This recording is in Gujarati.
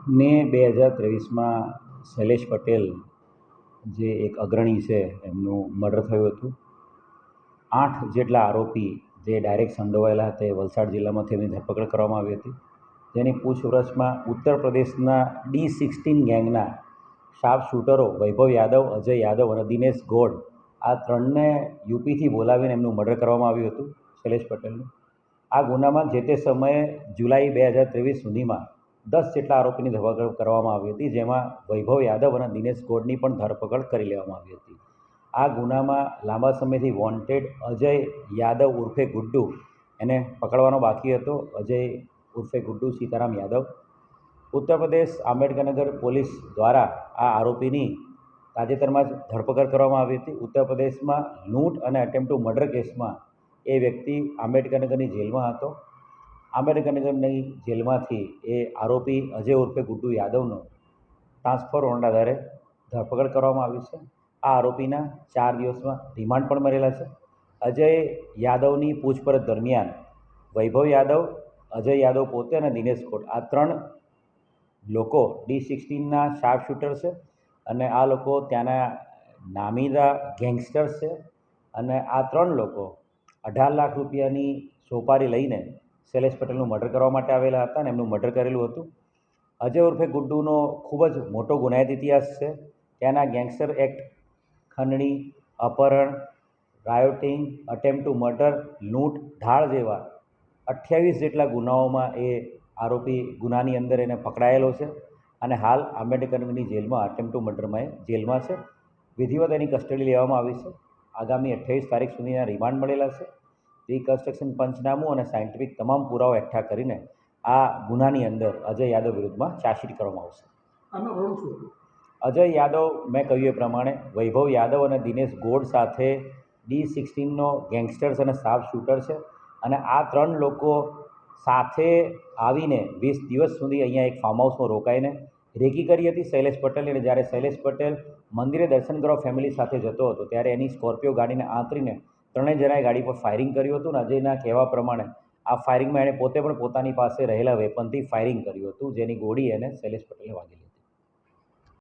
ને 2023માં શૈલેષ પટેલ જે એક અગ્રણી છે એમનું મર્ડર થયું હતું. 8 જેટલા આરોપી જે ડાયરેક્ટ સંડોવાયેલા હતા વલસાડ જિલ્લામાંથી એમની ધરપકડ કરવામાં આવી હતી. જેની પૂછપરછમાં ઉત્તર પ્રદેશના D16 ગેંગના શાર્પ શૂટરો વૈભવ યાદવ, અજય યાદવ અને દિનેશ ગોડ આ ત્રણને યુપીથી બોલાવીને એમનું મર્ડર કરવામાં આવ્યું હતું શૈલેષ પટેલનું. આ ગુનામાં જે તે સમયે જુલાઈ 2023 સુધીમાં 10 જેટલા આરોપીની ધરપકડ કરવામાં આવી હતી, જેમાં વૈભવ યાદવ અને દિનેશ ગોડની પણ ધરપકડ કરી લેવામાં આવી હતી. આ ગુનામાં લાંબા સમયથી વોન્ટેડ અજય યાદવ ઉર્ફે ગુડ્ડુ એને પકડવાનો બાકી હતો. અજય ઉર્ફે ગુડ્ડુ સીતારામ યાદવ. ઉત્તર પ્રદેશ આંબેડકરનગર પોલીસ દ્વારા આ આરોપીની તાજેતરમાં જ ધરપકડ કરવામાં આવી હતી. ઉત્તર પ્રદેશમાં લૂંટ અને અટેમ્પ્ટ ટુ મર્ડર કેસમાં એ વ્યક્તિ આંબેડકરનગરની જેલમાં હતો. આંબેડકરનગરની જેલમાંથી એ આરોપી અજય ઉર્ફે ગુડ્ડુ યાદવનો ટ્રાન્સફર વોરંટ આધારે ધરપકડ કરવામાં આવી છે. આ આરોપીના 4 દિવસમાં રિમાન્ડ પણ મળેલા છે. અજય યાદવની પૂછપરછ દરમિયાન વૈભવ યાદવ, અજય યાદવ પોતે અને દિનેશ ગોડ આ 3 લોકો D16ના શાર્પ શૂટર છે અને આ લોકો ત્યાંના નામીદા ગેંગસ્ટર્સ છે. અને આ 3 લોકો 18 લાખ રૂપિયાની સોપારી લઈને શૈલેષ પટેલનું મર્ડર કરવા માટે આવેલા હતા અને એમનું મર્ડર કરેલું હતું. અજય ઉર્ફે ગુડ્ડુનો ખૂબ જ મોટો ગુનાહિત ઇતિહાસ છે. ત્યાંના ગેંગસ્ટર એક્ટ, ખંડણી, અપહરણ, રાયોટિંગ, અટેમ્પ્ટ ટુ મર્ડર, લૂંટ, ઢાળ જેવા 28 જેટલા ગુનાઓમાં એ આરોપી ગુનાની અંદર એને પકડાયેલો છે અને હાલ આંબેડકરનગરની જેલમાં અટેમ્પ્ટ ટુ મર્ડરમાં એ જેલમાં છે. વિધિવત એની કસ્ટડી લેવામાં આવી છે. આગામી 28 તારીખ સુધીના રિમાન્ડ મળેલા છે. રિકન્સ્ટ્રક્શન પંચનામું અને સાયન્ટિફિક તમામ પુરાવો એકઠા કરીને આ ગુનાની અંદર અજય યાદવ વિરુદ્ધમાં ચાર્જશીટ કરવામાં આવશે. અજય યાદવ મેં કહ્યું એ પ્રમાણે વૈભવ યાદવ અને દિનેશ ગોડ સાથે D16નો ગેંગસ્ટર્સ અને શાર્પ શૂટર છે અને આ 3 લોકો સાથે આવીને 20 દિવસ સુધી અહીંયા એક ફાર્મ હાઉસમાં રોકાઈને રેકી કરી હતી શૈલેષ પટેલની. અને જ્યારે શૈલેષ પટેલ મંદિરે દર્શન કરવા ફેમિલી સાથે જતો હતો ત્યારે એની સ્કોર્પિયો ગાડીને આંતરીને 3 જણાએ ગાડી પર ફાયરિંગ કર્યું હતું. અને અજયના કહેવા પ્રમાણે આ ફાયરિંગમાં એણે પોતે પણ પોતાની પાસે રહેલા વેપનથી ફાયરિંગ કર્યું હતું, જેની ગોળી એને શૈલેષ પટેલને વાગેલી.